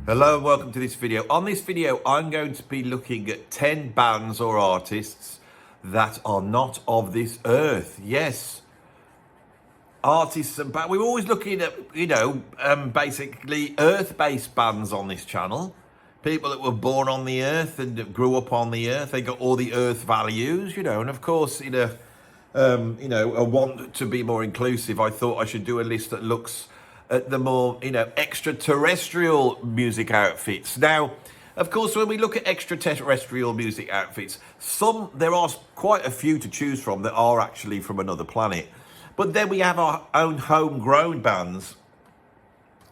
Hello and welcome to this video. On this video, I'm going to be looking at 10 bands or artists that are not of this earth. Yes, artists and bands. We're always looking at, basically earth-based bands on this channel. People that were born on the earth and grew up on the earth. They got all the earth values, and of course, a want to be more inclusive, I thought I should do a list that looks at the more, extraterrestrial music outfits. Now, of course, when we look at extraterrestrial music outfits, there are quite a few to choose from that are actually from another planet. But then we have our own homegrown bands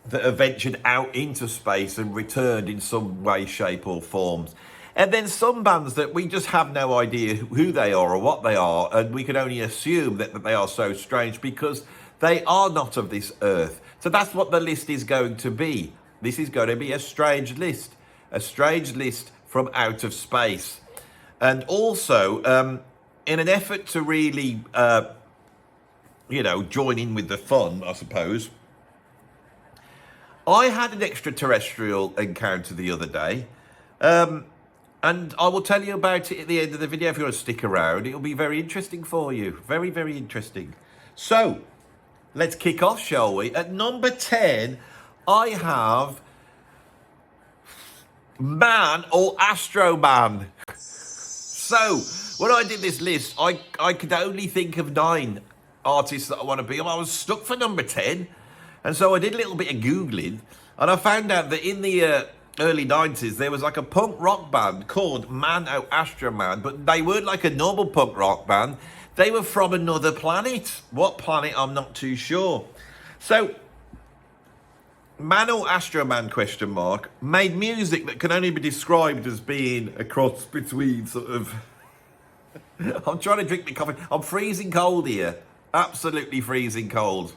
that have ventured out into space and returned in some way, shape or forms. And then some bands that we just have no idea who they are or what they are, and we can only assume that they are so strange because they are not of this earth. So that's what the list is going to be. This is going to be a strange list from out of space. And also, in an effort to really, join in with the fun, I suppose, I had an extraterrestrial encounter the other day. And I will tell you about it at the end of the video. If you want to stick around, it'll be very interesting for you. Very, very interesting. So, let's kick off, shall we? At number 10, I have Man or Astroman. So, when I did this list, I could only think of 9 artists that I want to be. I was stuck for number 10. And so I did a little bit of Googling. And I found out that in the early 90s, there was like a punk rock band called Man O Astroman, but they weren't like a normal punk rock band. They were from another planet. What planet, I'm not too sure. So, Man O Astroman, made music that can only be described as being a cross between sort of... I'm trying to drink my coffee. I'm freezing cold here. Absolutely freezing cold.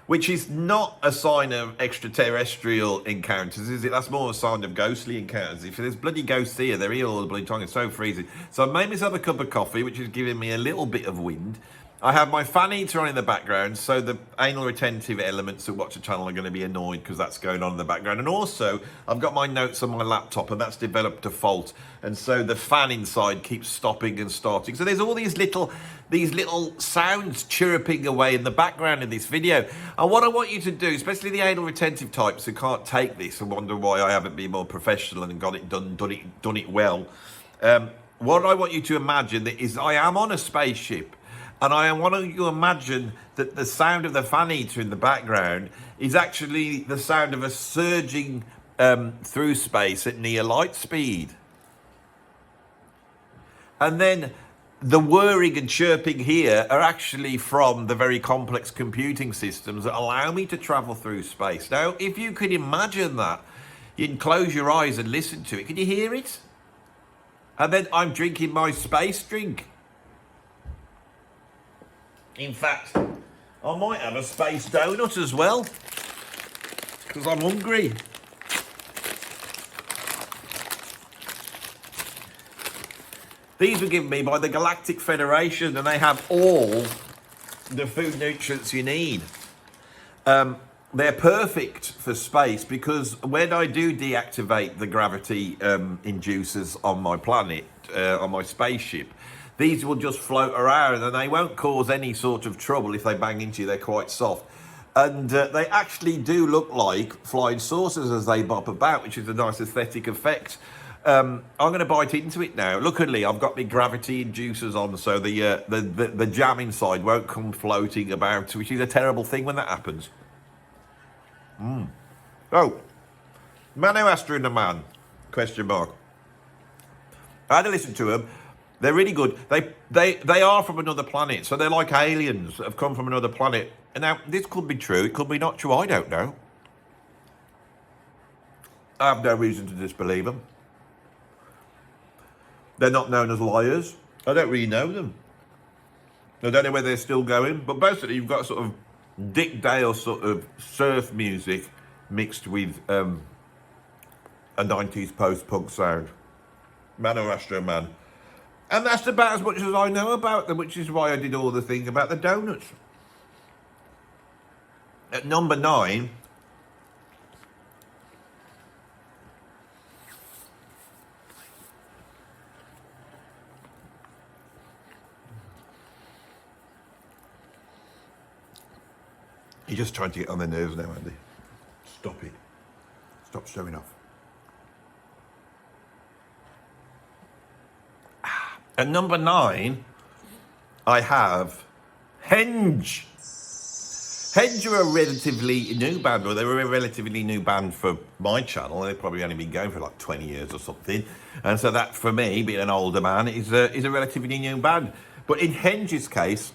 Which is not a sign of extraterrestrial encounters, is it? That's more a sign of ghostly encounters. If there's bloody ghosts here, they're here all the bloody time. It's so freezing. So I made myself a cup of coffee, which is giving me a little bit of wind. I have my fan heater on in the background, so the anal retentive elements that watch the channel are going to be annoyed because that's going on in the background. And also, I've got my notes on my laptop, and that's developed a fault. And so the fan inside keeps stopping and starting. So there's all these little sounds chirruping away in the background in this video. And what I want you to do, especially the anal retentive types who can't take this and wonder why I haven't been more professional and got it done it well. What I want you to imagine is I am on a spaceship. And I want you to imagine that the sound of the fan heater in the background is actually the sound of a surging through space at near light speed. And then the whirring and chirping here are actually from the very complex computing systems that allow me to travel through space. Now, if you could imagine that, you can close your eyes and listen to it. Can you hear it? And then I'm drinking my space drink. In fact, I might have a space donut as well, because I'm hungry. These were given me by the Galactic Federation, and they have all the food nutrients you need. They're perfect for space, because when I do deactivate the gravity inducers on my planet, on my spaceship, these will just float around and they won't cause any sort of trouble if they bang into you. They're quite soft. And they actually do look like flying saucers as they bop about, which is a nice aesthetic effect. I'm going to bite into it now. Luckily, I've got my gravity inducers on, so the jam inside won't come floating about, which is a terrible thing when that happens. Oh, Man O Astroman, ? I had to listen to them. They're really good. They are from another planet, so they're like aliens that have come from another planet. And now, this could be true, it could be not true, I don't know. I have no reason to disbelieve them. They're not known as liars. I don't really know them. I don't know where they're still going, but basically you've got sort of Dick Dale sort of surf music mixed with a 90s post-punk sound. Man O Astroman. And that's about as much as I know about them, which is why I did all the thing about the donuts. At number 9, You're just trying to get on their nerves now, Andy. Stop it. Stop showing off. At number 9, I have Henge. Henge are a relatively new band, or they were a relatively new band for my channel. They've probably only been going for like 20 years or something. And so that, for me, being an older man, is a relatively new band. But in Henge's case,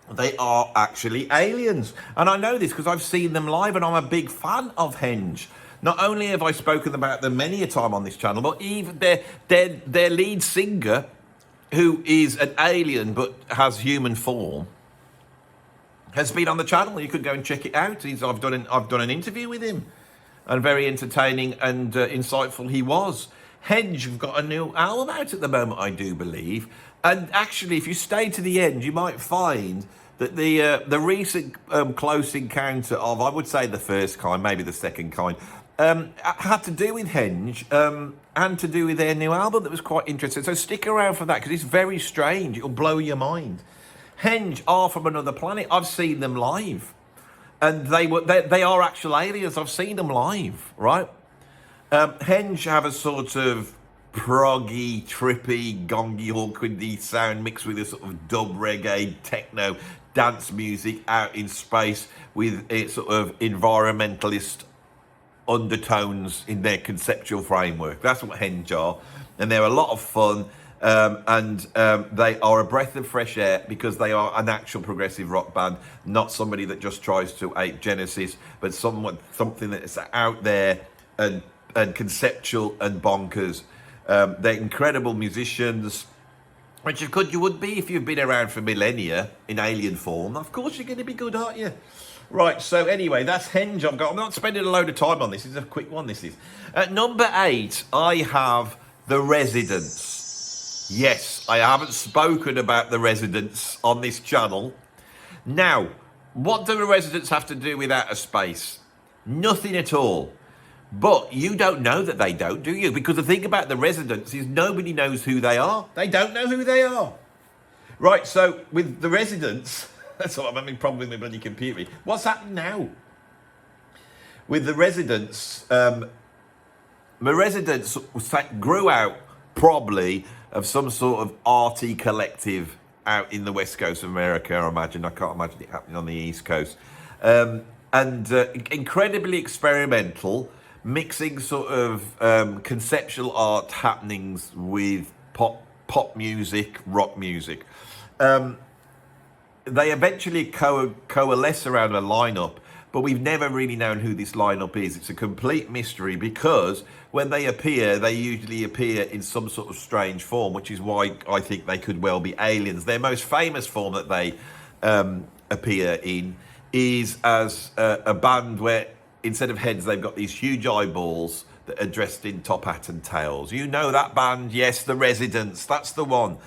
they are actually aliens. And I know this because I've seen them live and I'm a big fan of Henge. Not only have I spoken about them many a time on this channel, but even their lead singer, who is an alien but has human form, has been on the channel. You could go and check it out. I've done an interview with him, and very entertaining and insightful he was. Henge have got a new album out at the moment, I do believe. And actually, if you stay to the end, you might find that the recent close encounter of, I would say, the first kind, maybe the second kind, had to do with Henge and to do with their new album that was quite interesting. So stick around for that, because it's very strange. It'll blow your mind. Henge are from another planet. I've seen them live, and they are actual aliens. I've seen them live, right? Henge have a sort of proggy, trippy, gongy, Hawkwindy sound mixed with a sort of dub reggae, techno, dance music out in space with a sort of environmentalist undertones in their conceptual framework. That's what Henge are, and they're a lot of fun. They are a breath of fresh air because they are an actual progressive rock band, not somebody that just tries to ape Genesis, but something that's out there and conceptual and bonkers. They're incredible musicians, which you would be if you've been around for millennia in alien form. Of course you're going to be good, aren't you? Right, so anyway, that's Henge. I'm not spending a load of time on this. It's a quick one, this is. At number 8, I have The Residents. Yes, I haven't spoken about The Residents on this channel. Now, what do The Residents have to do with outer space? Nothing at all. But you don't know that they don't, do you? Because the thing about The Residents is nobody knows who they are. They don't know who they are. Right, so with The Residents, that's what I'm having a problem with my bloody computer. What's happening now? With The Residents, The Residents grew out probably of some sort of arty collective out in the west coast of America, I imagine. I can't imagine it happening on the east coast. Incredibly experimental, mixing sort of conceptual art happenings with pop music, rock music. They eventually coalesce around a lineup, but we've never really known who this lineup is. It's a complete mystery because when they appear, they usually appear in some sort of strange form, which is why I think they could well be aliens. Their most famous form that they appear in is as a band where instead of heads, they've got these huge eyeballs that are dressed in top hat and tails. You know that band? Yes, The Residents. That's the one.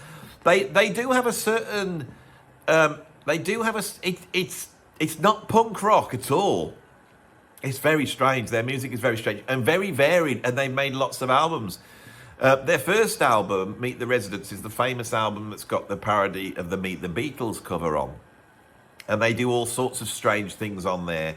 They do have a certain... It's not punk rock at all. It's very strange. Their music is very strange and very varied, and they made lots of albums. Their first album, Meet the Residents, is the famous album that's got the parody of the Meet the Beatles cover on. And they do all sorts of strange things on there.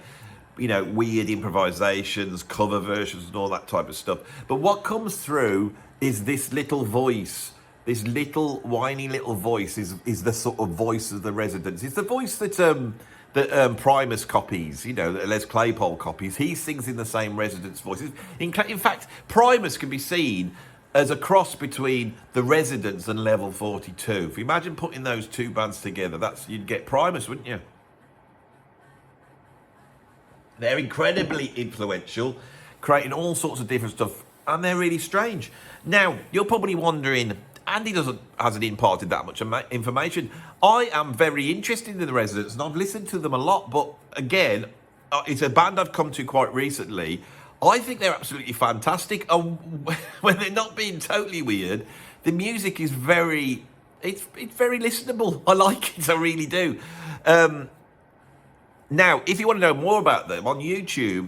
You know, weird improvisations, cover versions and all that type of stuff. But what comes through is this little voice. This little, whiny little voice is the sort of voice of The Residents. It's the voice that Primus copies, you know, that Les Claypool copies. He sings in the same Residents voice. In fact, Primus can be seen as a cross between The Residents and Level 42. If you imagine putting those two bands together, you'd get Primus, wouldn't you? They're incredibly influential, creating all sorts of different stuff, and they're really strange. Now, you're probably wondering, Andy hasn't imparted that much information. I am very interested in The Residents, and I've listened to them a lot, but again, it's a band I've come to quite recently. I think they're absolutely fantastic, and when they're not being totally weird, the music is very listenable. I like it, I really do. Now, if you want to know more about them, on YouTube,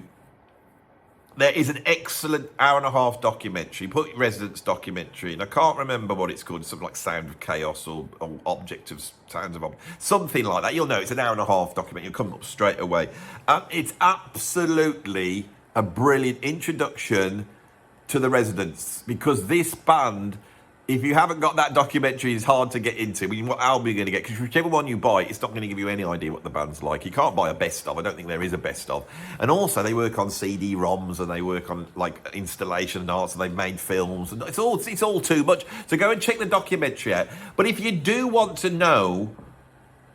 there is an excellent hour-and-a-half documentary, put Residence documentary, and I can't remember what it's called, something like Sound of Chaos or Object of Sounds of something like that. You'll know it's an hour-and-a-half documentary. You'll come up straight away. It's absolutely a brilliant introduction to the Residents, because this band, if you haven't got that documentary, it's hard to get into. I mean, what album are you going to get? Because whichever one you buy, it's not going to give you any idea what the band's like. You can't buy a best of. I don't think there is a best of. And also, they work on CD-ROMs and they work on like installation arts and they've made films. And it's all too much. So go and check the documentary out. But if you do want to know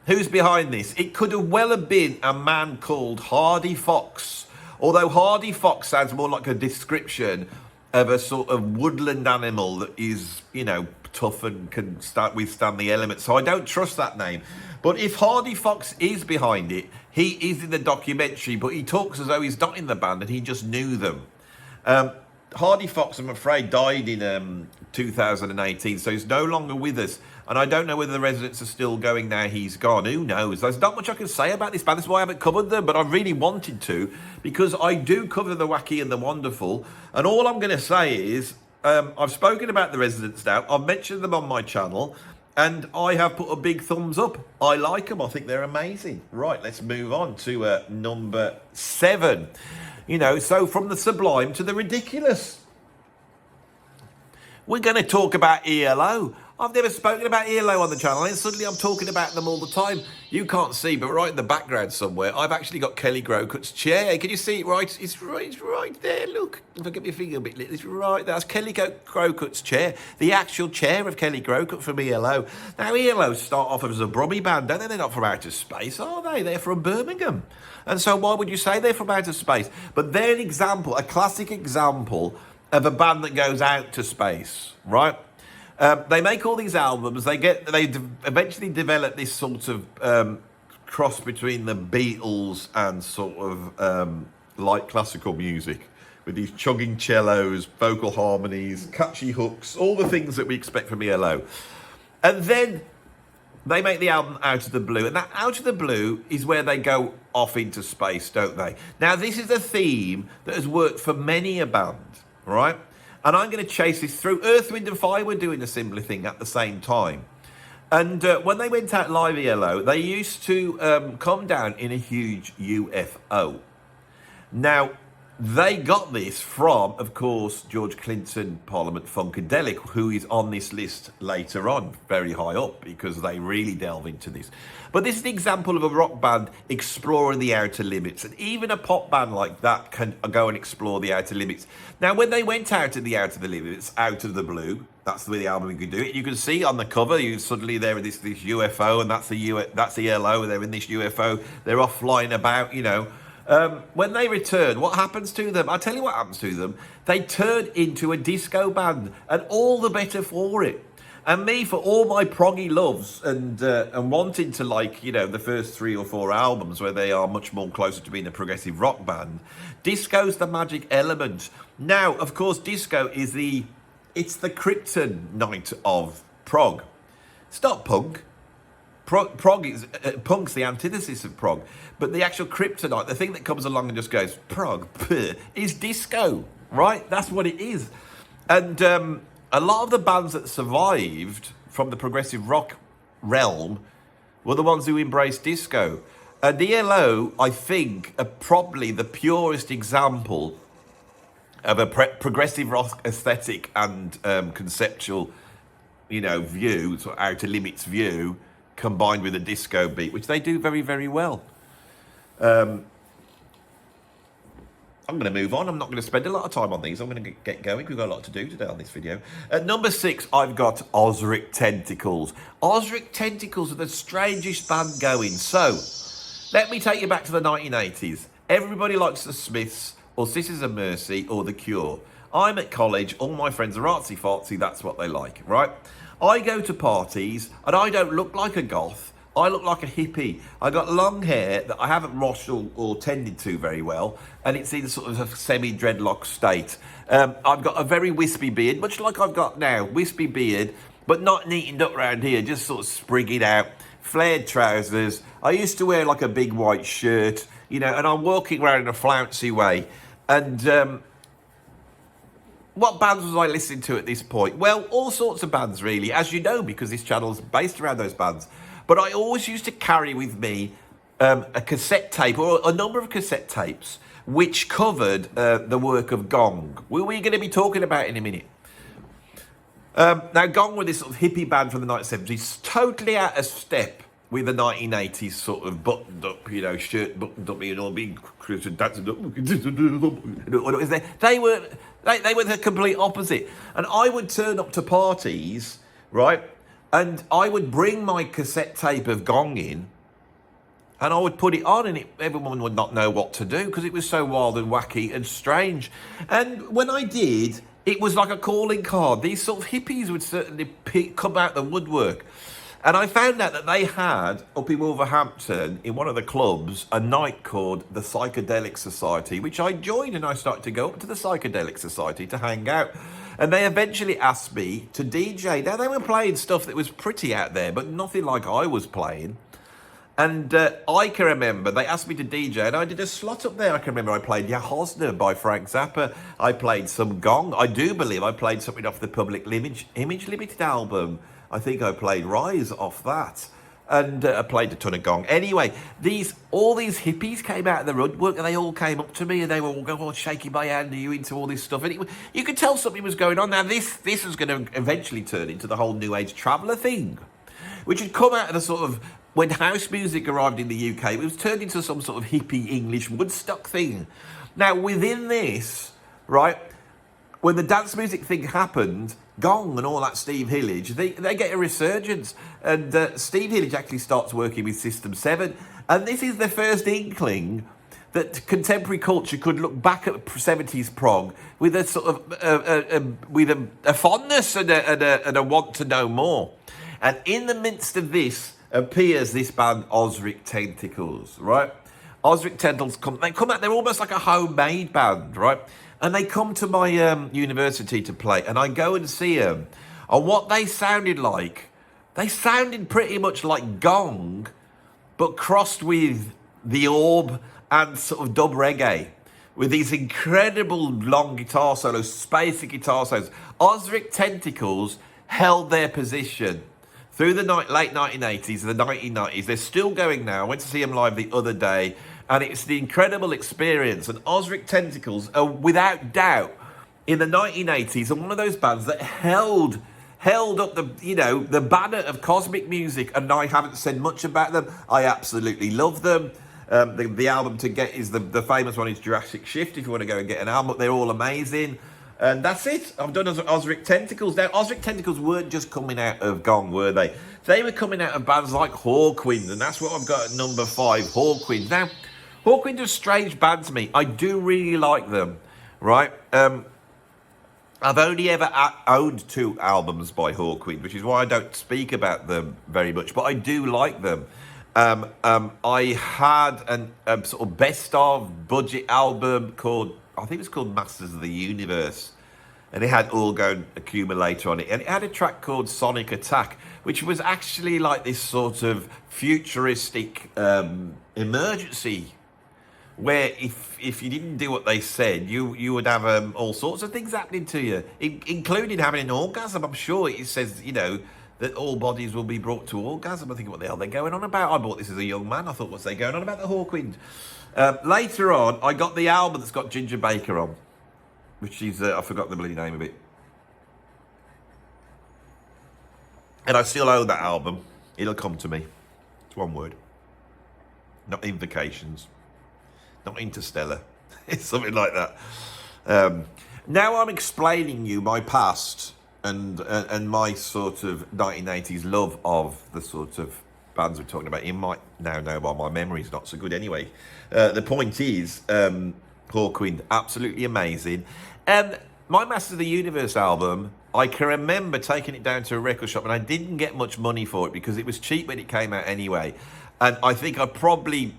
who's behind this, it could have been a man called Hardy Fox. Although Hardy Fox sounds more like a description of a sort of woodland animal that is, you know, tough and can withstand the elements. So I don't trust that name. But if Hardy Fox is behind it, he is in the documentary, but he talks as though he's not in the band and he just knew them. Hardy Fox, I'm afraid, died in 2018, so he's no longer with us. And I don't know whether the Residents are still going now he's gone. Who knows? There's not much I can say about this band. That's why I haven't covered them, but I really wanted to, because I do cover the wacky and the wonderful. And all I'm going to say is, I've spoken about the Residents now. I've mentioned them on my channel, and I have put a big thumbs up. I like them. I think they're amazing. Right, let's move on to number 7. You know, so from the sublime to the ridiculous. We're going to talk about ELO. I've never spoken about ELO on the channel, and suddenly I'm talking about them all the time. You can't see, but right in the background somewhere, I've actually got Kelly Grocut's chair. Can you see it right? It's right there, look. If I get my finger a bit lit, it's right there. That's Kelly Grocut's chair, the actual chair of Kelly Grocut from ELO. Now, ELO start off as a Brummy band, don't they? They're not from outer space, are they? They're from Birmingham. And so why would you say they're from outer space? But they're an example, a classic example of a band that goes out to space, right? They make all these albums. They eventually develop this sort of cross between the Beatles and sort of light classical music, with these chugging cellos, vocal harmonies, catchy hooks, all the things that we expect from ELO. And then they make the album Out of the Blue, and that Out of the Blue is where they go off into space, don't they? Now, this is a theme that has worked for many a band, right? And I'm going to chase this through. Earth, Wind and Fire were doing a similar thing at the same time. And when they went out live ELO, they used to come down in a huge UFO. Now, they got this from, of course, George Clinton, Parliament-Funkadelic, who is on this list later on, very high up, because they really delve into this. But this is an example of a rock band exploring the outer limits. And even a pop band like that can go and explore the outer limits. Now, when they went out of the outer limits, Out of the Blue, that's the way the album could do it. You can see on the cover, you suddenly there with this UFO, and that's the ELO, they're in this UFO, they're off flying about, you know. When they return, what happens to them? I'll tell you what happens to them. They turn into a disco band, and all the better for it. And me, for all my proggy loves and wanting to like, you know, the first 3 or 4 albums where they are much more closer to being a progressive rock band, disco's the magic element. Now, of course, disco is it's the kryptonite of prog. It's not punk. Prog is punk's the antithesis of prog, but the actual kryptonite, the thing that comes along and just goes prog, is disco, right? That's what it is. And a lot of the bands that survived from the progressive rock realm were the ones who embraced disco. And ELO, I think, are probably the purest example of a progressive rock aesthetic and conceptual, you know, view, sort of outer limits view, combined with a disco beat, which they do very, very well. I'm going to move on. I'm not going to spend a lot of time on these. I'm going to get going. We've got a lot to do today on this video. At number 6, I've got Ozric Tentacles. Ozric Tentacles are the strangest band going. So, let me take you back to the 1980s. Everybody likes the Smiths, or Sisters of Mercy, or The Cure. I'm at college. All my friends are artsy-fartsy. That's what they like, right? I go to parties, and I don't look like a goth. I look like a hippie. I got long hair that I haven't washed or tended to very well, and it's in sort of a semi-dreadlock state. I've got a very wispy beard, much like I've got now. Wispy beard, but not neatened up around here, just sort of sprigging out. Flared trousers. I used to wear like a big white shirt, you know, and I'm walking around in a flouncy way. And what bands was I listening to at this point? Well, all sorts of bands, really, as you know, because this channel's based around those bands. But I always used to carry with me a cassette tape, or a number of cassette tapes, which covered the work of Gong, who we're going to be talking about in a minute. Now, Gong were this sort of hippie band from the 1970s, totally out of step with the 1980s sort of buttoned up, you know, shirt buttoned up, you know, being dancing up. They were the complete opposite. And I would turn up to parties, right, and I would bring my cassette tape of Gong in, and I would put it on, and everyone would not know what to do because it was so wild and wacky and strange. And when I did, it was like a calling card. These sort of hippies would certainly come out the woodwork. And I found out that they had, up in Wolverhampton, in one of the clubs, a night called the Psychedelic Society, which I joined, and I started to go up to the Psychedelic Society to hang out. And they eventually asked me to DJ. Now, they were playing stuff that was pretty out there, but nothing like I was playing. And I can remember, they asked me to DJ, and I did a slot up there. I can remember I played Ja Hosner by Frank Zappa. I played some Gong. I do believe I played something off the Public Image Limited album. I think I played Rise off that. And I played a ton of Gong. Anyway, all these hippies came out of the woodwork, and they all came up to me, and they were all going, "Oh, shaking my hand, are you into all this stuff?" And you could tell something was going on. Now, this was going to eventually turn into the whole New Age Traveller thing, which had come out of the sort of, when house music arrived in the UK, it was turned into some sort of hippie English Woodstock thing. Now, within this, right, when the dance music thing happened, Gong and all that Steve Hillage, they get a resurgence. And Steve Hillage actually starts working with System 7. And this is the first inkling that contemporary culture could look back at 70s prog with a sort of a fondness and a want to know more. And in the midst of this appears this band Ozric Tentacles, right? Ozric Tentacles come out, they're almost like a homemade band, right? And they come to my university to play, and I go and see them. And what they sounded pretty much like Gong, but crossed with the orb and sort of dub reggae, with these incredible long guitar solos, spacey guitar solos. Ozric Tentacles held their position through the late 1980s, the 1990s. They're still going now. I went to see them live the other day, and it's the incredible experience. And Ozric Tentacles are, without doubt, in the 1980s, are one of those bands that held up the banner of cosmic music. And I haven't said much about them. I absolutely love them. The album to get is the famous one is Jurassic Shift, if you want to go and get an album. They're all amazing. And that's it. I've done Ozric Tentacles. Now, Ozric Tentacles weren't just coming out of Gong, were they? They were coming out of bands like Hawkwind, and that's what I've got at number 5, Hawkwind. Now, Hawkwind are a strange band to me. I do really like them, right? I've only ever owned 2 albums by Hawkwind, which is why I don't speak about them very much, but I do like them. I had a sort of best of budget album called, I think it was called Masters of the Universe, and it had Orgone Accumulator on it, and it had a track called Sonic Attack, which was actually like this sort of futuristic emergency, where if you didn't do what they said, you would have all sorts of things happening to you, including having an orgasm. I'm sure it says, that all bodies will be brought to orgasm. I think, what the hell they're going on about? I bought this as a young man. I thought, what's they going on about the Hawkwind? Later on, I got the album that's got Ginger Baker on, which is, I forgot the bloody name of it. And I still own that album. It'll come to me. It's one word. Not Invocations. Not Interstellar. It's something like that. Now I'm explaining you my past and my sort of 1980s love of the sort of bands we're talking about. You might now know why my memory's not so good anyway. The point is, Hawkwind, absolutely amazing. My Masters of the Universe album, I can remember taking it down to a record shop, and I didn't get much money for it because it was cheap when it came out anyway. And I think I probably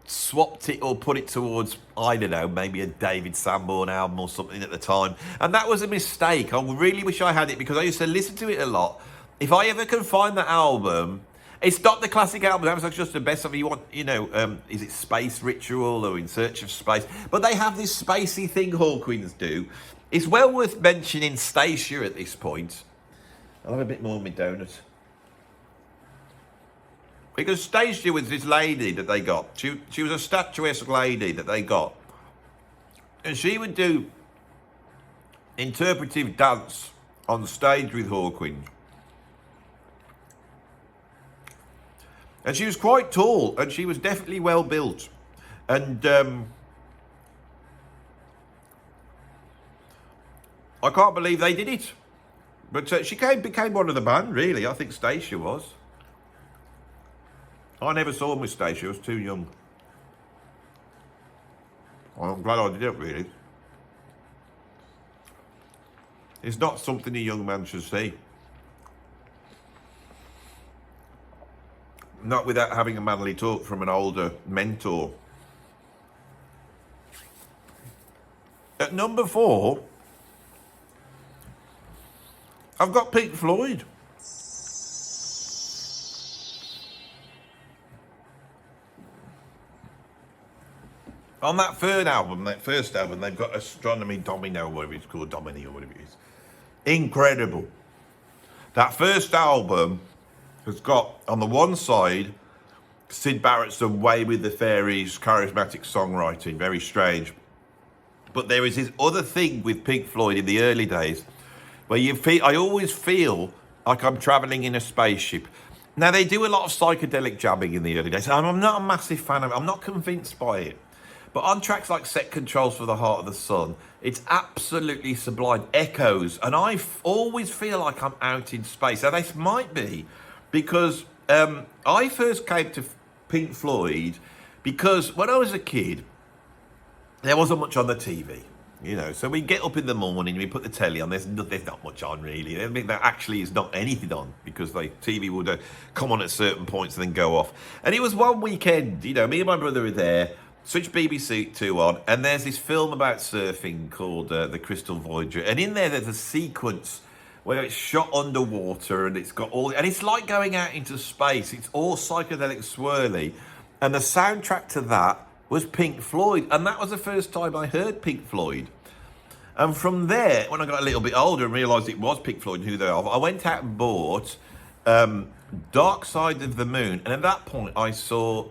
swapped it or put it towards, I don't know, maybe a David Sanborn album or something at the time. And that was a mistake. I really wish I had it because I used to listen to it a lot. If I ever can find that album, it's not the classic album. That was just the best of it. You want, is it Space Ritual or In Search of Space? But they have this spacey thing Hawkwinds do. It's well worth mentioning Stacia at this point. I'll have a bit more of my donut. Because Stacia was this lady that they got. She was a statuesque lady that they got. And she would do interpretive dance on stage with Hawkwind. And she was quite tall, and she was definitely well built. And I can't believe they did it. But she became one of the band, really. I think Stacia was. I never saw him with Stacia. I was too young. I'm glad I did it, really. It's not something a young man should see. Not without having a manly talk from an older mentor. At number 4, I've got Pink Floyd. On that first album, they've got Astronomy Domino, whatever it's called, Domini or whatever it is. Incredible. That first album has got, on the one side, Syd Barrett's Away with the Fairies, charismatic songwriting, very strange. But there is this other thing with Pink Floyd in the early days, where I always feel like I'm travelling in a spaceship. Now, they do a lot of psychedelic jamming in the early days, and I'm not a massive fan of it. I'm not convinced by it. But on tracks like Set Controls for the Heart of the Sun, it's absolutely sublime. Echoes, and I always feel like I'm out in space. Now, this might be because I first came to Pink Floyd because when I was a kid, there wasn't much on the TV. You know, so we get up in the morning, we put the telly on, there's not much on really. I mean, there actually is not anything on because the TV would come on at certain points and then go off. And it was one weekend, you know, me and my brother were there, switched BBC 2 on, and there's this film about surfing called The Crystal Voyager. And in there's a sequence where it's shot underwater and it's got and it's like going out into space. It's all psychedelic swirly. And the soundtrack to that was Pink Floyd, and that was the first time I heard Pink Floyd. And from there, when I got a little bit older and realised it was Pink Floyd and who they are, I went out and bought Dark Side of the Moon, and at that point I saw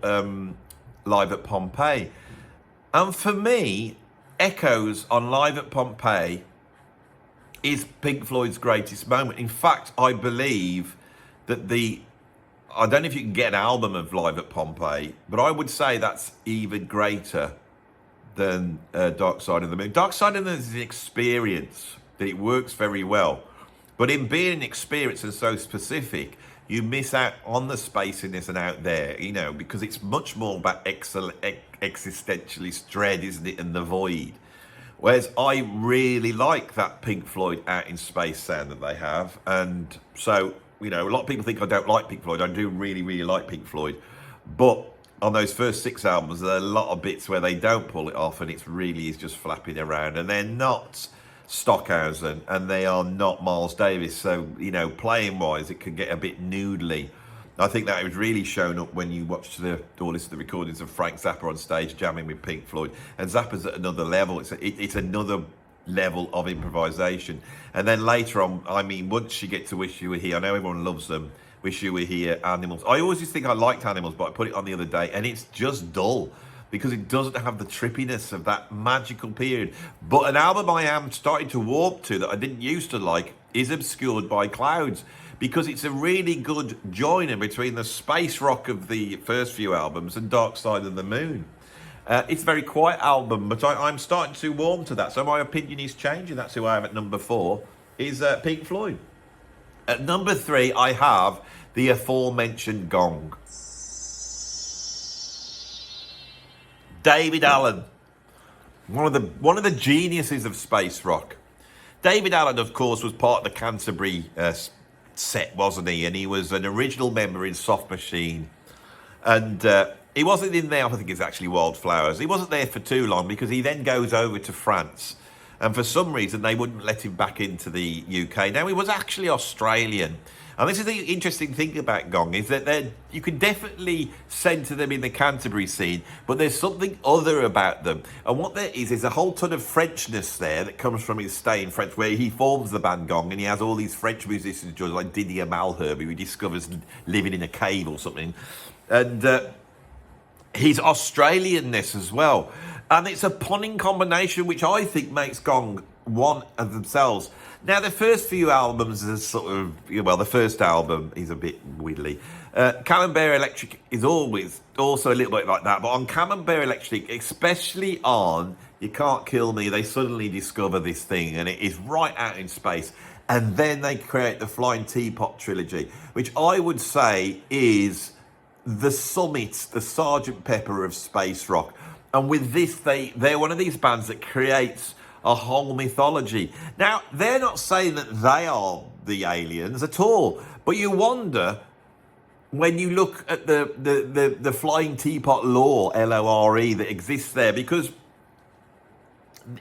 Live at Pompeii. And for me, Echoes on Live at Pompeii is Pink Floyd's greatest moment. In fact, I believe that I don't know if you can get an album of Live at Pompeii, but I would say that's even greater than Dark Side of the Moon. Dark Side of the Moon is an experience that it works very well. But in being an experience and so specific, you miss out on the spaciness and out there, you know, because it's much more about existentialist dread, isn't it, and the void. Whereas I really like that Pink Floyd out in space sound that they have. And so, you know, a lot of people think I don't like Pink Floyd. I do really, really like Pink Floyd. But on those first 6 albums, there are a lot of bits where they don't pull it off and it really is just flapping around. And they're not Stockhausen and they are not Miles Davis. So, you know, playing-wise, it can get a bit noodly. I think that was really shown up when you watched or listen to the recordings of Frank Zappa on stage jamming with Pink Floyd. And Zappa's at another level. It's another level of improvisation. And then later on, I mean, once you get to Wish You Were Here, I know everyone loves them, Wish You Were Here, Animals. I always used to think I liked Animals, but I put it on the other day and it's just dull because it doesn't have the trippiness of that magical period. But an album I am starting to warm to that I didn't used to like is Obscured by Clouds, because it's a really good joiner between the space rock of the first few albums and Dark Side of the Moon. It's a very quiet album, but I'm starting to warm to that. So my opinion is changing. That's who I have at number 4, is Pink Floyd. At number 3, I have the aforementioned Gong. David Allen, one of the geniuses of space rock. David Allen, of course, was part of the Canterbury set, wasn't he? And he was an original member in Soft Machine. And he wasn't in there, I think it's actually Wildflowers. He wasn't there for too long because he then goes over to France And for some reason, they wouldn't let him back into the UK. Now, he was actually Australian. And this is the interesting thing about Gong, is that you can definitely centre them in the Canterbury scene, but there's something other about them. And what there is a whole ton of Frenchness there that comes from his stay in France, where he forms the band Gong, and he has all these French musicians, like Didier Malherbe, who he discovers living in a cave or something. And his Australianness as well. And it's a punning combination, which I think makes Gong one of themselves. Now, the first few albums are sort of, well, the first album is a bit widdly. Camembert Electric is always also a little bit like that. But on Camembert Electric, especially on You Can't Kill Me, they suddenly discover this thing, and it is right out in space. And then they create the Flying Teapot trilogy, which I would say is the summit, the Sgt. Pepper of space rock. And with this, they're one of these bands that creates a whole mythology. Now, they're not saying that they are the aliens at all, but you wonder, when you look at the Flying Teapot lore, Lore, that exists there, because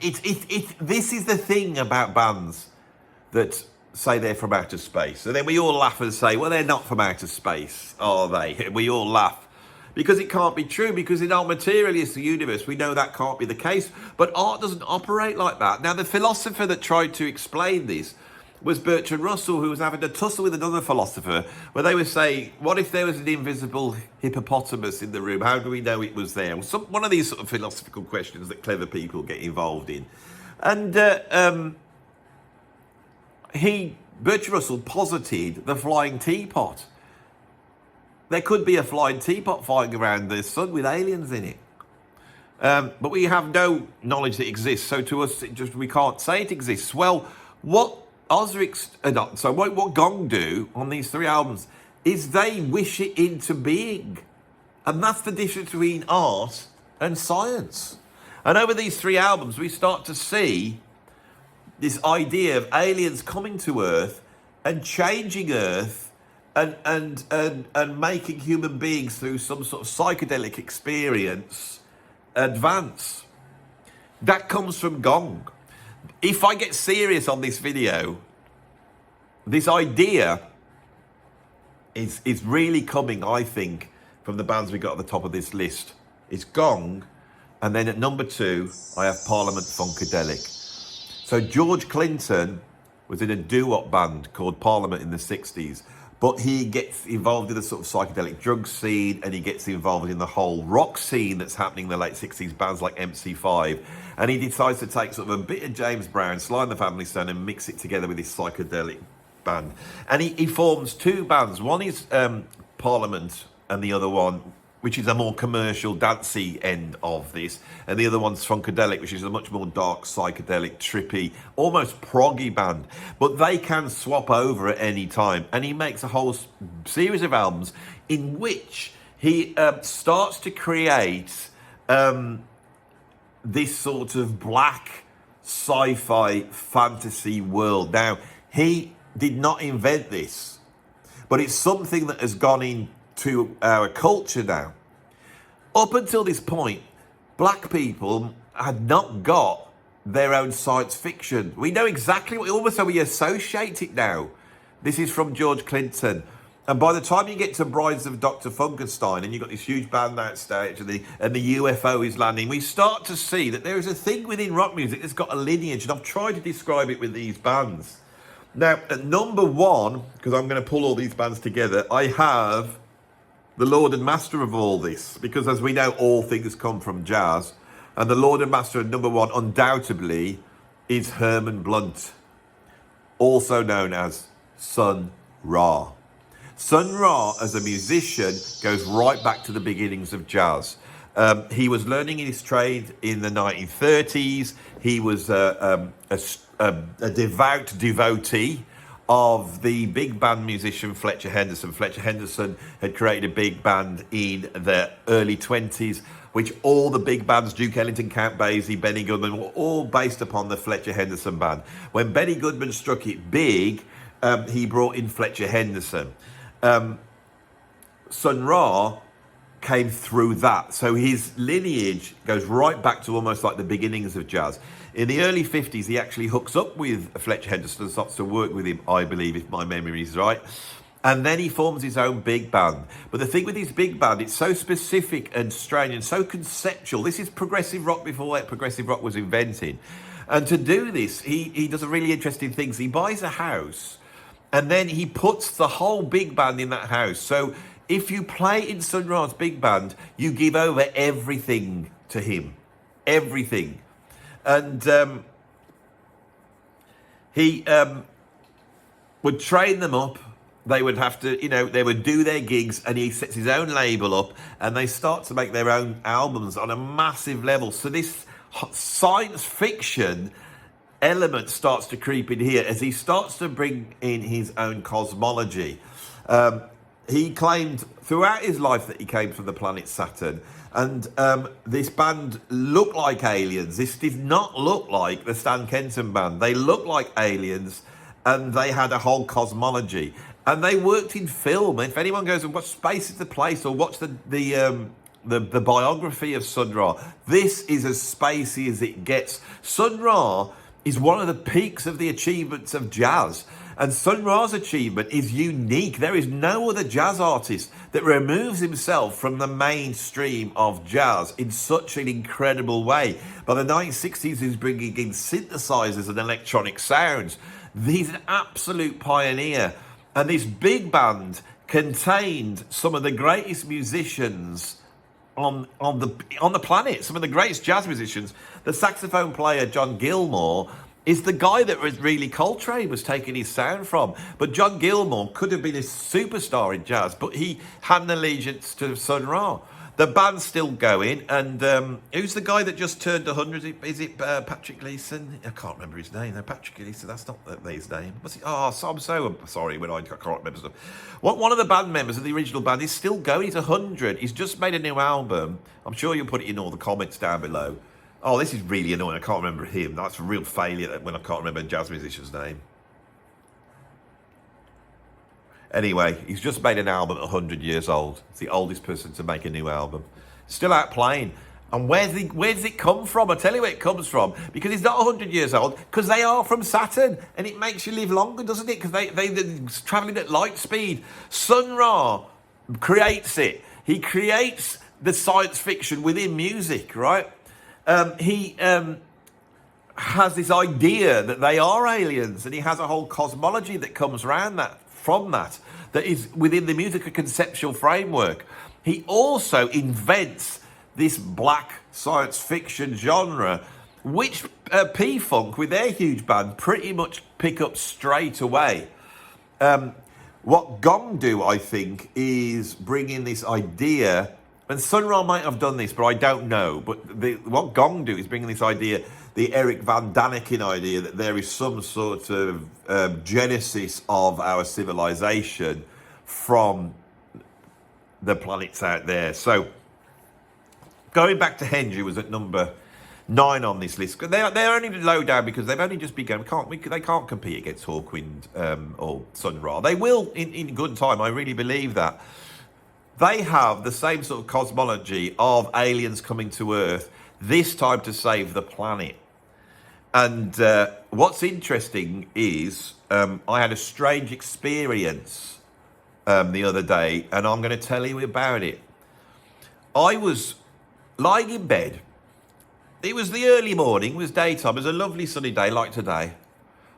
this is the thing about bands that say they're from outer space. And then we all laugh and say, well, they're not from outer space, are they? We all laugh. Because it can't be true, because in our materialist universe, we know that can't be the case. But art doesn't operate like that. Now, the philosopher that tried to explain this was Bertrand Russell, who was having a tussle with another philosopher, where they were saying, what if there was an invisible hippopotamus in the room? How do we know it was there? One of these sort of philosophical questions that clever people get involved in. And Bertrand Russell posited the Flying Teapot. There could be a flying teapot flying around the sun with aliens in it. But we have no knowledge that it exists, so to us, we can't say it exists. Well, what what Gong do on these three albums is they wish it into being. And that's the difference between art and science. And over these three albums, we start to see this idea of aliens coming to Earth and changing Earth and making human beings through some sort of psychedelic experience advance. That comes from Gong. If I get serious on this video, this idea is really coming, I think, from the bands we got at the top of this list. It's Gong, and then at number 2, I have Parliament-Funkadelic. So George Clinton was in a doo-wop band called Parliament in the 60s. But he gets involved in the sort of psychedelic drug scene, and he gets involved in the whole rock scene that's happening in the late 60s, bands like MC5. And he decides to take sort of a bit of James Brown, Sly and the Family Stone, and mix it together with his psychedelic band. And he forms two bands. One is Parliament, and the other one, which is a more commercial, dancey end of this. And the other one's Funkadelic, which is a much more dark, psychedelic, trippy, almost proggy band. But they can swap over at any time. And he makes a whole series of albums in which he starts to create this sort of black sci-fi fantasy world. Now, he did not invent this, but it's something that has gone into our culture now. Up until this point, black people had not got their own science fiction. We know exactly what, almost how we associate it now. This is from George Clinton. And by the time you get to Brides of Dr. Funkenstein, and you've got this huge band outstage, and the UFO is landing, we start to see that there is a thing within rock music that's got a lineage, and I've tried to describe it with these bands. Now, at number 1, because I'm going to pull all these bands together, I have the Lord and Master of all this, because as we know, all things come from jazz. And the Lord and Master of number 1, undoubtedly, is Herman Blunt, also known as Sun Ra. Sun Ra, as a musician, goes right back to the beginnings of jazz. He was learning his trade in the 1930s. He was a devout devotee of the big band musician Fletcher Henderson. Fletcher Henderson had created a big band in the early 20s, which all the big bands, Duke Ellington, Count Basie, Benny Goodman, were all based upon the Fletcher Henderson band. When Benny Goodman struck it big, he brought in Fletcher Henderson. Sun Ra came through that. So his lineage goes right back to almost like the beginnings of jazz. In the early 50s, he actually hooks up with Fletcher Henderson and starts to work with him, I believe, if my memory is right. And then he forms his own big band. But the thing with his big band, it's so specific and strange and so conceptual. This is progressive rock before progressive rock was invented. And to do this, he does a really interesting thing. He buys a house and then he puts the whole big band in that house. So if you play in Sun Ra's big band, you give over everything to him. Everything. And he would train them up. They would have to, they would do their gigs, and he sets his own label up, and they start to make their own albums on a massive level. So this science fiction element starts to creep in here as he starts to bring in his own cosmology. He claimed throughout his life that he came from the planet Saturn, and this band looked like aliens. This did not look like the Stan Kenton band. They looked like aliens, and they had a whole cosmology. And they worked in film. If anyone goes and watch Space is the Place or watch the biography of Sun Ra, this is as spacey as it gets. Sun Ra is one of the peaks of the achievements of jazz. And Sun Ra's achievement is unique. There is no other jazz artist that removes himself from the mainstream of jazz in such an incredible way. By the 1960s, he's bringing in synthesizers and electronic sounds. He's an absolute pioneer. And this big band contained some of the greatest musicians on the planet, some of the greatest jazz musicians. The saxophone player, John Gilmore, is the guy that really Coltrane was taking his sound from. But John Gilmore could have been a superstar in jazz, but he had an allegiance to Sun Ra. The band's still going, and who's the guy that just turned 100? Is it Patrick Gleason? I can't remember his name. No, Patrick Gleason, that's not his name. What's it? Oh, so I'm so sorry when I can't remember stuff. One of the band members of the original band is still going. He's 100. He's just made a new album. I'm sure you'll put it in all the comments down below. Oh, this is really annoying. I can't remember him. That's a real failure when I can't remember a jazz musician's name. Anyway, he's just made an album at 100 years old. It's the oldest person to make a new album. Still out playing. And where does it come from? I'll tell you where it comes from. Because he's not 100 years old, because they are from Saturn. And it makes you live longer, doesn't it? Because they're travelling at light speed. Sun Ra creates it. He creates the science fiction within music, right? He has this idea that they are aliens, and he has a whole cosmology that comes around that, from that is within the musical conceptual framework. He also invents this black science fiction genre, which P-Funk, with their huge band, pretty much pick up straight away. What Gong do, I think, is bring in this idea, and Sun Ra might have done this, but I don't know. But what Gong do is bring in this idea, the Eric Van Daniken idea, that there is some sort of genesis of our civilization from the planets out there. So, going back to Henge, was at number 9 on this list. They're only low down because they've only just begun. They can't compete against Hawkwind or Sun Ra. They will in good time. I really believe that. They have the same sort of cosmology of aliens coming to Earth, this time to save the planet. And what's interesting is I had a strange experience the other day, and I'm going to tell you about it. I was lying in bed. It was the early morning, it was daytime, it was a lovely sunny day like today.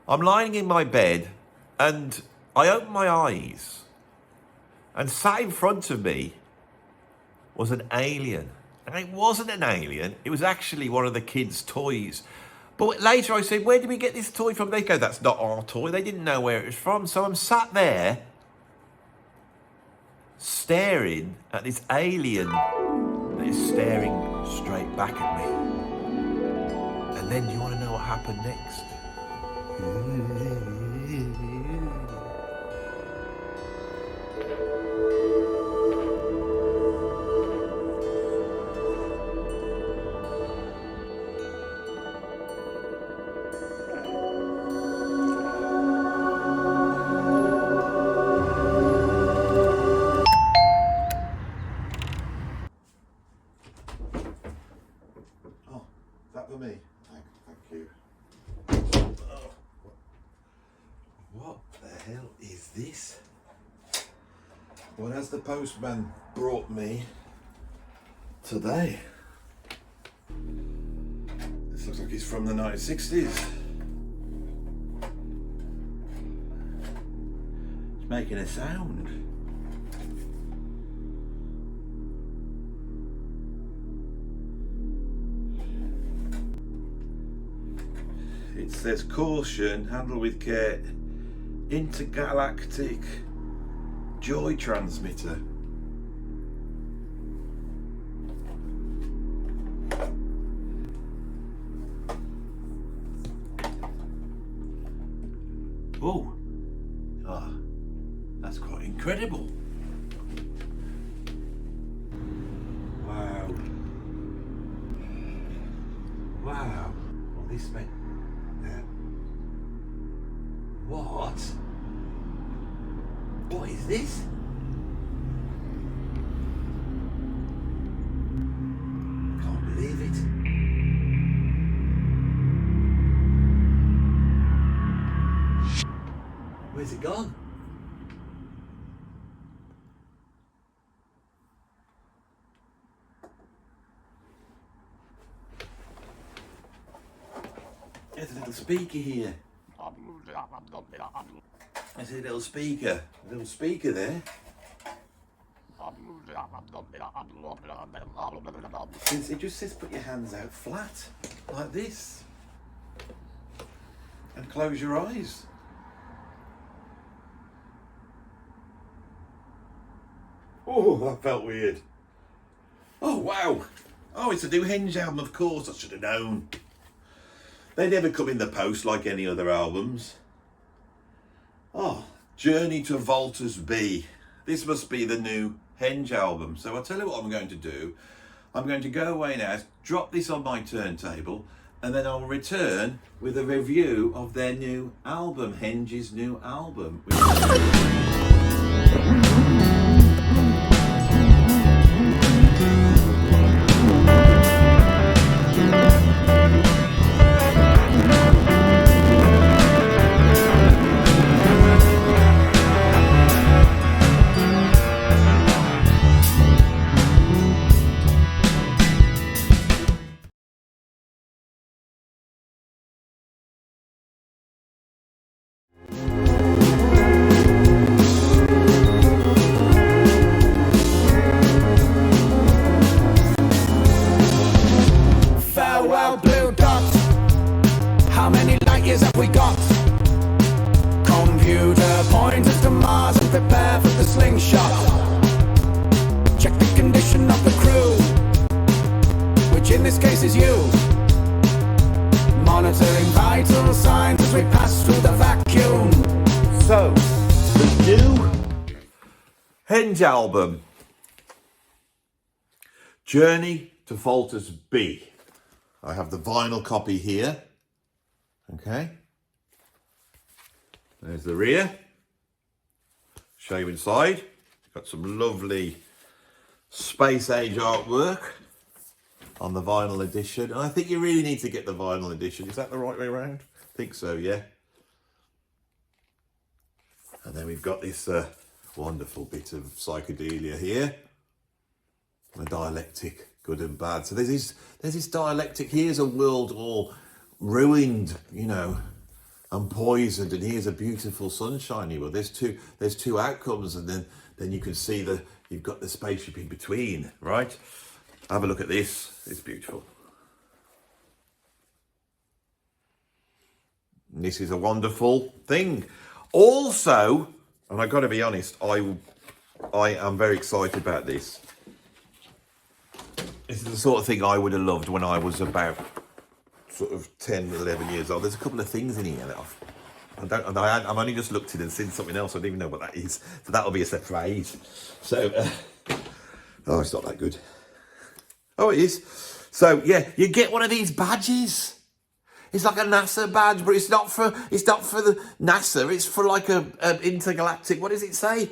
I'm lying in my bed, and I opened my eyes, and sat in front of me was an alien. And it wasn't an alien, it was actually one of the kids' toys. But later I said, where did we get this toy from? They go, that's not our toy. They didn't know where it was from. So I'm sat there, staring at this alien that is staring straight back at me. And then do you want to know what happened next? this? What has the postman brought me today? This looks like it's from the 1960s. It's making a sound. It says caution, handle with care, intergalactic joy transmitter. Oh, that's quite incredible. Wow. Wow. Well, this meant what? What is this? I can't believe it. Where's it gone? There's a little speaker here. There's a little speaker there. It just says put your hands out flat, like this. And close your eyes. Oh, that felt weird. Oh, wow. Oh, it's a new Henge album, of course. I should have known. They never come in the post like any other albums. Oh, Journey to Volta's B. This must be the new Henge album. So I'll tell you what I'm going to do. I'm going to go away now, drop this on my turntable, and then I'll return with a review of their new album, Henge's new album. Henge album, Journey to Volta's B. I have the vinyl copy here. Okay. There's the rear. Show you inside. Got some lovely space age artwork on the vinyl edition. And I think you really need to get the vinyl edition. Is that the right way around? I think so, yeah. And then we've got this wonderful bit of psychedelia here. The dialectic, good and bad. So there's this dialectic. Here's a world all ruined, you know, and poisoned, and here's a beautiful sunshiny world. There's two outcomes, and then you can see you've got the spaceship in between, right? Have a look at this. It's beautiful. And this is a wonderful thing. Also, and I've got to be honest, I am very excited about this. This is the sort of thing I would have loved when I was about sort of 10, 11 years old. There's a couple of things in here that I've only just looked at and seen something else. I don't even know what that is. So that'll be a surprise. So, oh, it's not that good. Oh, it is. So yeah, you get one of these badges. It's like a NASA badge, but it's not for the NASA. It's for like a intergalactic. What does it say?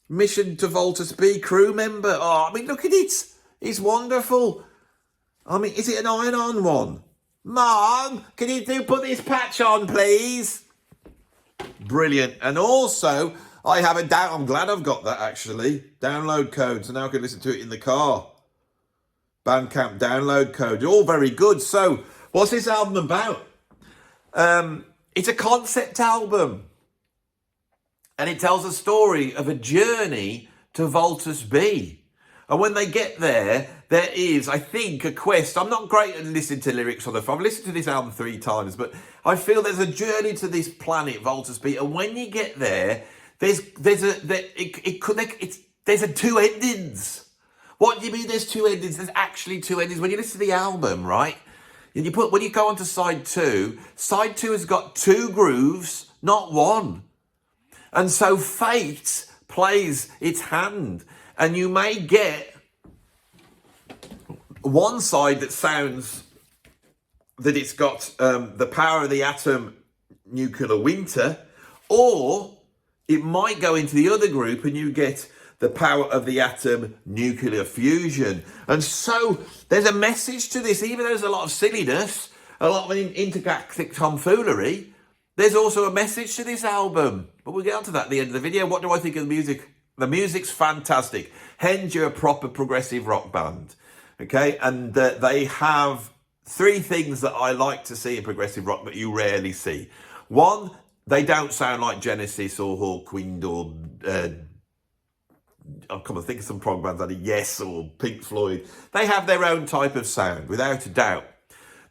Mission to Volta's B crew member. Oh, I mean, look at it. It's wonderful. I mean, is it an iron-on one? Mom, can you put this patch on, please? Brilliant. And also, I have a doubt. I'm glad I've got that, actually. Download code, so now I can listen to it in the car. Bandcamp download code. All very good. So, what's this album about? It's a concept album. And it tells a story of a journey to Voltus B. And when they get there, there is, I think, a quest. I'm not great at listening to lyrics on the phone. I've listened to this album 3 times, but I feel there's a journey to this planet, Voltus B. And when you get there, there's 2 endings. What do you mean there's 2 endings? There's actually 2 endings. When you listen to the album, right? And when you go on to side 2 has got 2 grooves, not 1. And so fate plays its hand, and you may get one side that sounds that it's got the power of the atom, nuclear winter, or it might go into the other group and you get the power of the atom, nuclear fusion. And so there's a message to this, even though there's a lot of silliness, a lot of intergalactic tomfoolery. There's also a message to this album, but we'll get onto that at the end of the video. What do I think of the music? The music's fantastic. Henge are a proper progressive rock band, okay? And they have 3 things that I like to see in progressive rock that you rarely see. 1, they don't sound like Genesis or Hawkwind or I'll come and think of some prog bands like Yes or Pink Floyd. They have their own type of sound, without a doubt.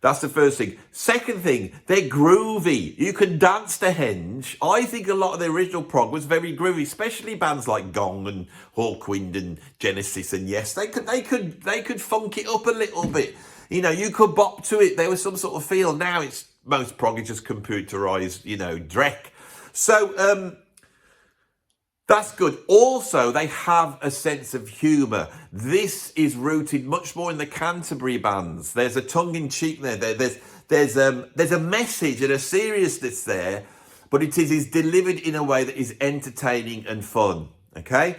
That's the first thing. Second thing, they're groovy. You can dance to Henge. I think a lot of the original prog was very groovy, especially bands like Gong and Hawkwind and Genesis and Yes. They could funk it up a little bit. You know, you could bop to it. There was some sort of feel. Now it's most prog is just computerized, you know, dreck. So that's good. Also, they have a sense of humour. This is rooted much more in the Canterbury bands. There's a tongue-in-cheek there. There's a message and a seriousness there, but it is delivered in a way that is entertaining and fun. Okay?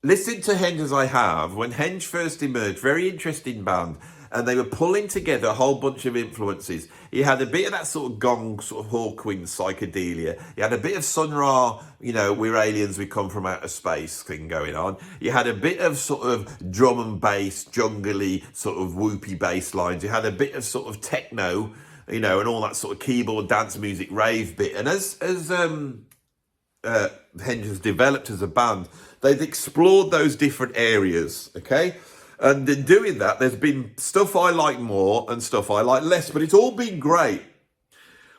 Listen to Henge as I have. When Henge first emerged, very interesting band. And they were pulling together a whole bunch of influences. He had a bit of that sort of Gong, sort of Hawkwind psychedelia. He had a bit of Sun Ra, you know, we're aliens, we come from outer space thing going on. You had a bit of sort of drum and bass, jungly, sort of whoopy bass lines. You had a bit of sort of techno, you know, and all that sort of keyboard, dance music, rave bit. And as Henge has developed as a band, they've explored those different areas, okay? And in doing that, there's been stuff I like more and stuff I like less, but it's all been great.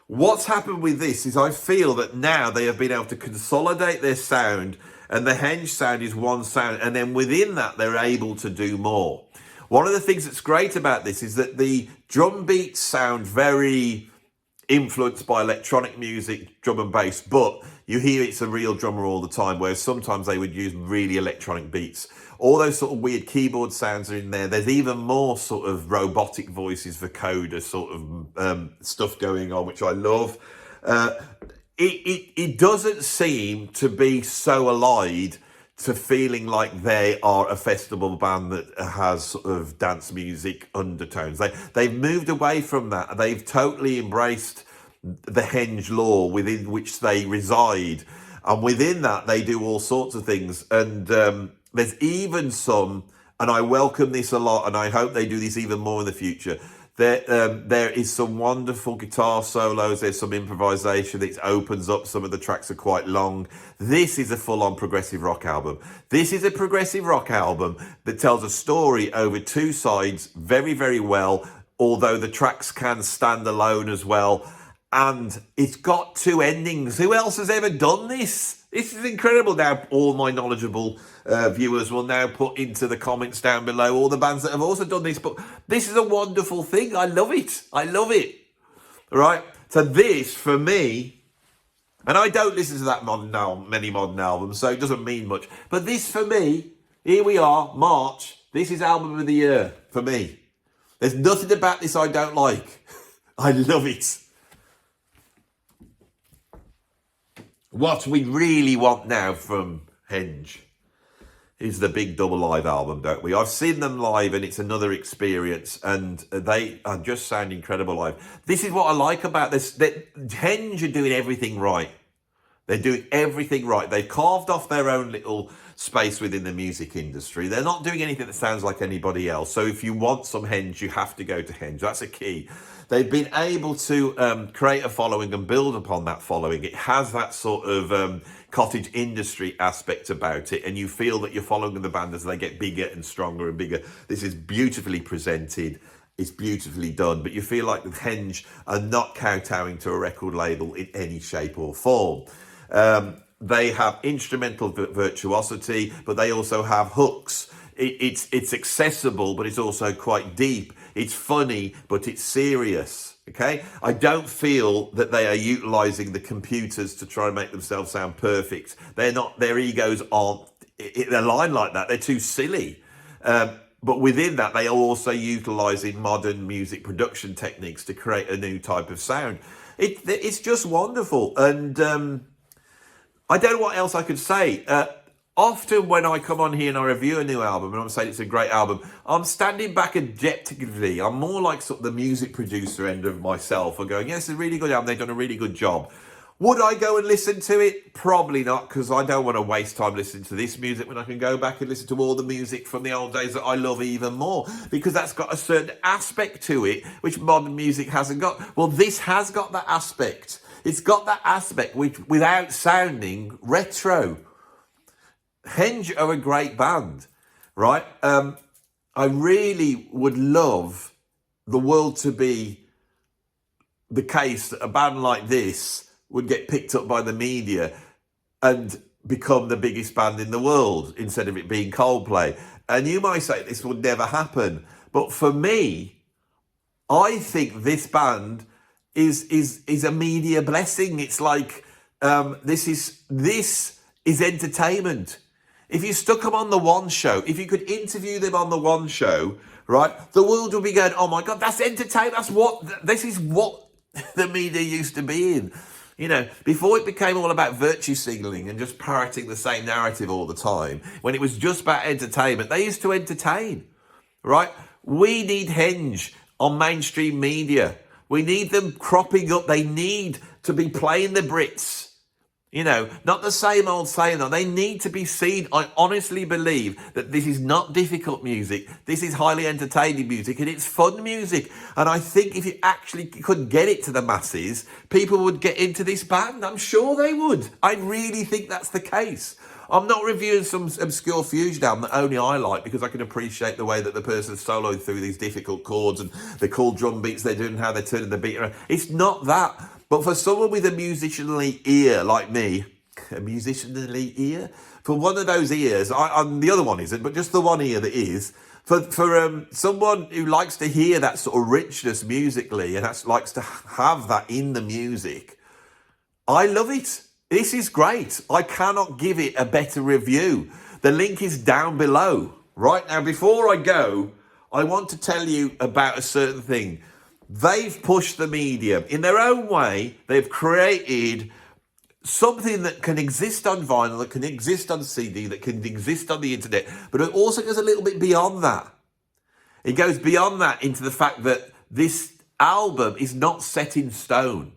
What's happened with this is I feel that now they have been able to consolidate their sound, and the Henge sound is one sound, and then within that, they're able to do more. One of the things that's great about this is that the drum beats sound very influenced by electronic music, drum and bass, but you hear it's a real drummer all the time, whereas sometimes they would use really electronic beats. All those sort of weird keyboard sounds are in there. There's even more sort of robotic voices for coda sort of stuff going on, which I love. It doesn't seem to be so allied to feeling like they are a festival band that has sort of dance music undertones. They've moved away from that. They've totally embraced the Henge lore within which they reside. And within that, they do all sorts of things. And there's even some, and I welcome this a lot, and I hope they do this even more in the future. There is some wonderful guitar solos. There's some improvisation that opens up. Some of the tracks are quite long. This is a full-on progressive rock album. This is a progressive rock album that tells a story over 2 sides very, very well, although the tracks can stand alone as well. And it's got 2 endings. Who else has ever done this? This is incredible. Now, all my knowledgeable viewers will now put into the comments down below all the bands that have also done this. But this is a wonderful thing. I love it. I love it. All right. So this, for me, and I don't listen to that many modern albums, so it doesn't mean much. But this, for me, here we are, March. This is album of the year for me. There's nothing about this I don't like. I love it. What we really want now from Henge is the big double live album, don't we? I've seen them live and it's another experience, and they are just sound incredible live. This is what I like about this, that Henge are doing everything right. They're doing everything right. They've carved off their own little space within the music industry. They're not doing anything that sounds like anybody else. So if you want some Henge, you have to go to Henge. That's a key. They've been able to create a following and build upon that following. It has that sort of cottage industry aspect about it, and you feel that you're following the band as they get bigger and stronger and bigger. This is beautifully presented. It's beautifully done, but you feel like the Henge are not kowtowing to a record label in any shape or form. They have instrumental virtuosity, but they also have hooks. It's accessible, but it's also quite deep. It's funny, but it's serious. Okay, I don't feel that they are utilizing the computers to try and make themselves sound perfect. They're not. Their egos aren't aligned like that. They're too silly. But within that, they are also utilizing modern music production techniques to create a new type of sound. It's just wonderful, and I don't know what else I could say. Often when I come on here and I review a new album and I'm saying it's a great album, I'm standing back objectively. I'm more like sort of the music producer end of myself. I'm going, yes, it's a really good album. They've done a really good job. Would I go and listen to it? Probably not, because I don't want to waste time listening to this music when I can go back and listen to all the music from the old days that I love even more, because that's got a certain aspect to it which modern music hasn't got. Well, this has got that aspect. It's got that aspect which, without sounding retro. Henge are a great band, right? I really would love the world to be the case that a band like this would get picked up by the media and become the biggest band in the world instead of it being Coldplay. And you might say this would never happen, but for me, I think this band is a media blessing. It's like this is entertainment. If you stuck them on the One Show, if you could interview them on the One Show, right, the world would be going, oh my God, that's entertainment. This is what the media used to be in. You know, before it became all about virtue signaling and just parroting the same narrative all the time, when it was just about entertainment, they used to entertain, right? We need Henge on mainstream media. We need them cropping up. They need to be playing the Brits. You know, not the same old saying though. They need to be seen. I honestly believe that this is not difficult music. This is highly entertaining music and it's fun music. And I think if you actually could get it to the masses, people would get into this band. I'm sure they would. I really think that's the case. I'm not reviewing some obscure fusion album that only I like because I can appreciate the way that the person's soloed through these difficult chords and the cool drum beats they're doing and how they're turning the beat around. It's not that. But for someone with a musicianly ear like me, a musicianly ear? For one of those ears, the other one isn't, but just the one ear that is, for someone who likes to hear that sort of richness musically and likes to have that in the music, I love it. This is great. I cannot give it a better review. The link is down below. Right now, before I go, I want to tell you about a certain thing. They've pushed the medium. In their own way, they've created something that can exist on vinyl, that can exist on CD, that can exist on the internet, but it also goes a little bit beyond that. It goes beyond that into the fact that this album is not set in stone.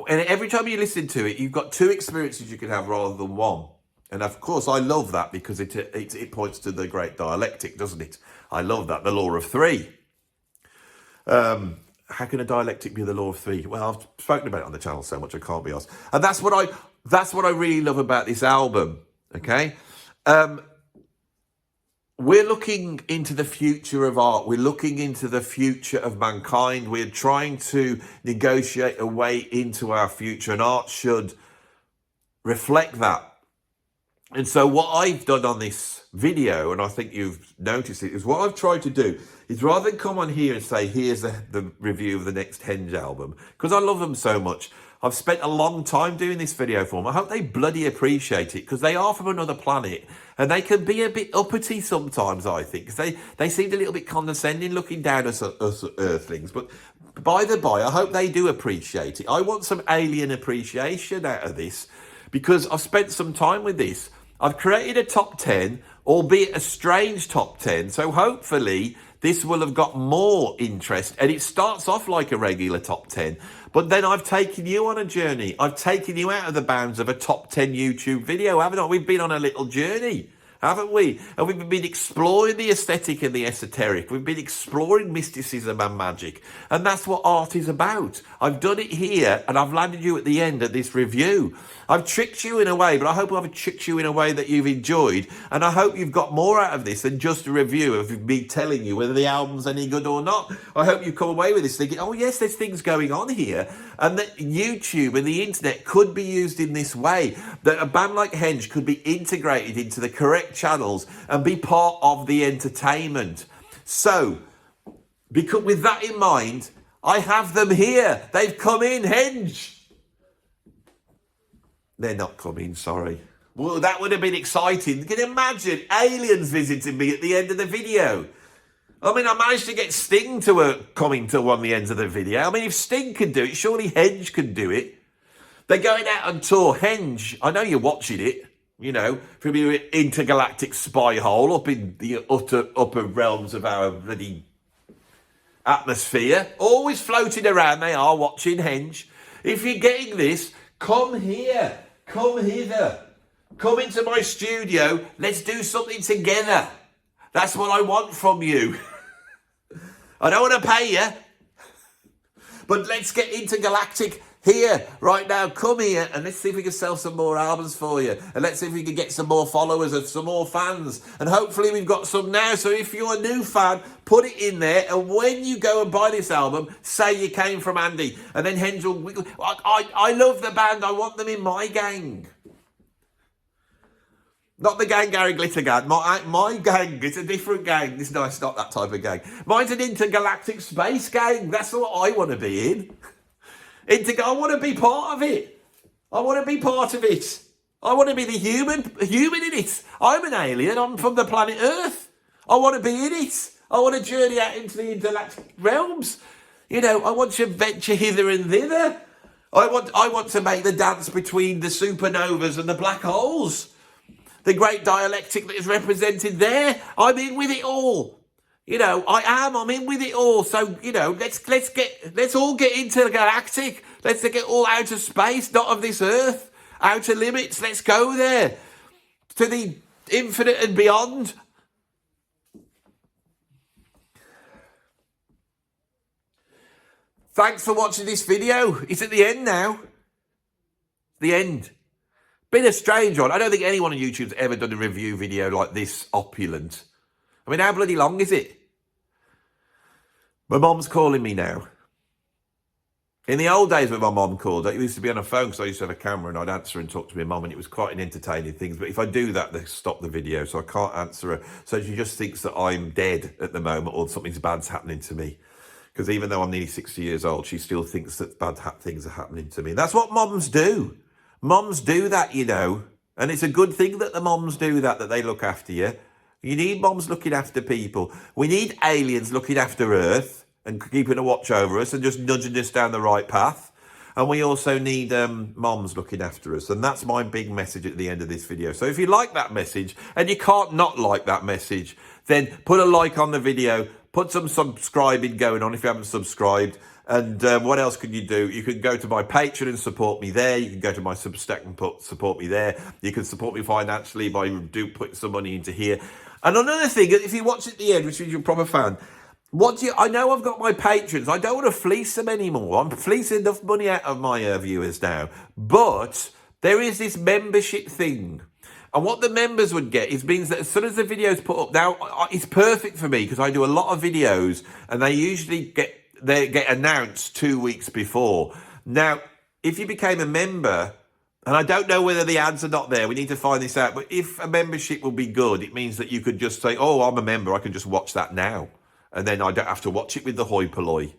And every time you listen to it, you've got two experiences you can have rather than one. And of course, I love that because it points to the great dialectic, doesn't it? I love that, the law of three. How can a dialectic be the law of three? Well, I've spoken about it on the channel so much I can't be asked. And that's what I really love about this album. Okay, we're looking into the future of art. We're looking into the future of mankind. We're trying to negotiate a way into our future, and art should reflect that. And so what I've done on this video, and I think you've noticed it, is what I've tried to do is rather than come on here and say, here's the review of the next Henge album, because I love them so much, I've spent a long time doing this video for them. I hope they bloody appreciate it, because they are from another planet, and they can be a bit uppity sometimes, I think, because they seemed a little bit condescending looking down at us Earthlings. But by the by, I hope they do appreciate it. I want some alien appreciation out of this, because I've spent some time with this. I've created a top 10, albeit a strange top 10, so hopefully this will have got more interest. And it starts off like a regular top 10. But then I've taken you on a journey. I've taken you out of the bounds of a top 10 YouTube video, haven't I? We've been on a little journey, haven't we? And we've been exploring the aesthetic and the esoteric. We've been exploring mysticism and magic. And that's what art is about. I've done it here, and I've landed you at the end of this review. I've tricked you in a way, but I hope I've tricked you in a way that you've enjoyed. And I hope you've got more out of this than just a review of me telling you whether the album's any good or not. I hope you come away with this thinking, oh yes, there's things going on here. And that YouTube and the internet could be used in this way. That a band like Henge could be integrated into the correct channels and be part of the entertainment. So, because with that in mind, I have them here. They've come in, Henge. They're not coming, sorry. Well, that would have been exciting. You can imagine aliens visiting me at the end of the video. I mean, I managed to get Sting to coming to one of the ends of the video. I mean, if Sting can do it, surely Henge can do it. They're going out on tour. Henge, I know you're watching it, you know, from your intergalactic spy hole up in the upper realms of our bloody atmosphere. Always floating around, they are watching Henge. If you're getting this, come here. Come hither. Come into my studio. Let's do something together. That's what I want from you. I don't want to pay you. But let's get intergalactic here, right now. Come here and let's see if we can sell some more albums for you. And let's see if we can get some more followers and some more fans. And hopefully we've got some now. So if you're a new fan, put it in there. And when you go and buy this album, say you came from Andy. And then Henge will wiggle. I love the band. I want them in my gang. Not the gang Gary Glitter gang. My gang. It's a different gang. It's not that type of gang. Mine's an intergalactic space gang. That's what I want to be in. I want to be part of it. I want to be part of it. I want to be the human in it. I'm an alien. I'm from the planet Earth. I want to be in it. I want to journey out into the intergalactic realms. You know, I want to venture hither and thither. I want to make the dance between the supernovas and the black holes. The great dialectic that is represented there. I'm in with it all. You know, I'm in with it all. So, you know, let's all get intergalactic. Let's get all out of space, not of this earth. Outer limits, let's go there. To the infinite and beyond. Thanks for watching this video. It's at the end now. The end. Been a strange one. I don't think anyone on YouTube's ever done a review video like this opulent. I mean, how bloody long is it? My mom's calling me now. In the old days when my mom called, I used to be on a phone because I used to have a camera and I'd answer and talk to my mom, and it was quite an entertaining thing. But if I do that, they stop the video, so I can't answer her. So she just thinks that I'm dead at the moment or something's bad's happening to me. Because even though I'm nearly 60 years old, she still thinks that bad things are happening to me. That's what moms do. Moms do that, you know. And it's a good thing that the moms do that they look after you. You need moms looking after people. We need aliens looking after Earth and keeping a watch over us and just nudging us down the right path. And we also need moms looking after us. And that's my big message at the end of this video. So if you like that message, and you can't not like that message, then put a like on the video, put some subscribing going on if you haven't subscribed. And what else can you do? You can go to my Patreon and support me there. You can go to my Substack and support me there. You can support me financially by putting some money into here. And another thing, if you watch at the end, which is your proper fan, I know I've got my patrons. I don't want to fleece them anymore. I'm fleecing enough money out of my viewers now. But there is this membership thing. And what the members would get means that as soon as the video's put up, now it's perfect for me because I do a lot of videos and they usually get announced 2 weeks before. Now, if you became a member, and I don't know whether the ads are not there, we need to find this out, but if a membership will be good, it means that you could just say, oh, I'm a member, I can just watch that now. And then I don't have to watch it with the hoi polloi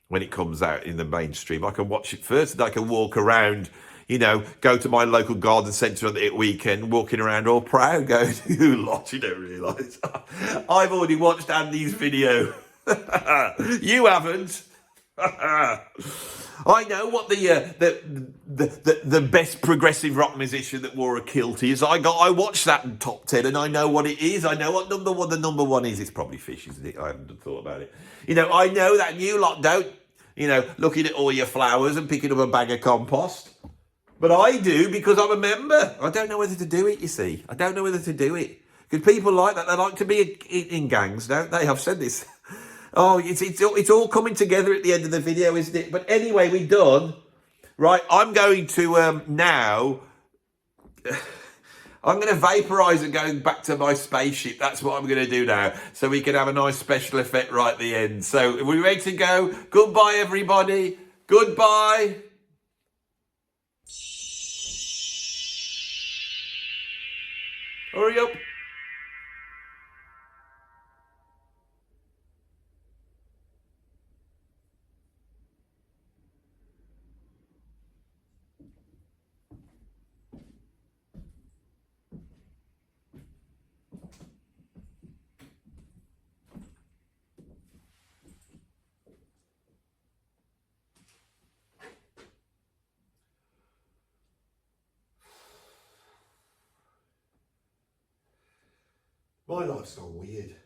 when it comes out in the mainstream. I can watch it first and I can walk around, you know, go to my local garden centre on the weekend, walking around all proud, going, you lot, you don't realise. I've already watched Andy's video. You haven't. I know what the best progressive rock musician that wore a kilt is. I watched that in top 10 and I know what it is. I know what the number one is. It's probably Fish, isn't it? I haven't thought about it. I know that you lot don't, looking at all your flowers and picking up a bag of compost. But I do because I'm a member. I don't know whether to do it, you see. I don't know whether to do it. Because people like that, they like to be in gangs, don't they? I've said this. Oh, it's all coming together at the end of the video, isn't it? But anyway, we're done. Right, I'm going to now... I'm going to vaporise and go back to my spaceship. That's what I'm going to do now. So we can have a nice special effect right at the end. So are we ready to go? Goodbye, everybody. Goodbye. Hurry up. My life's gone weird.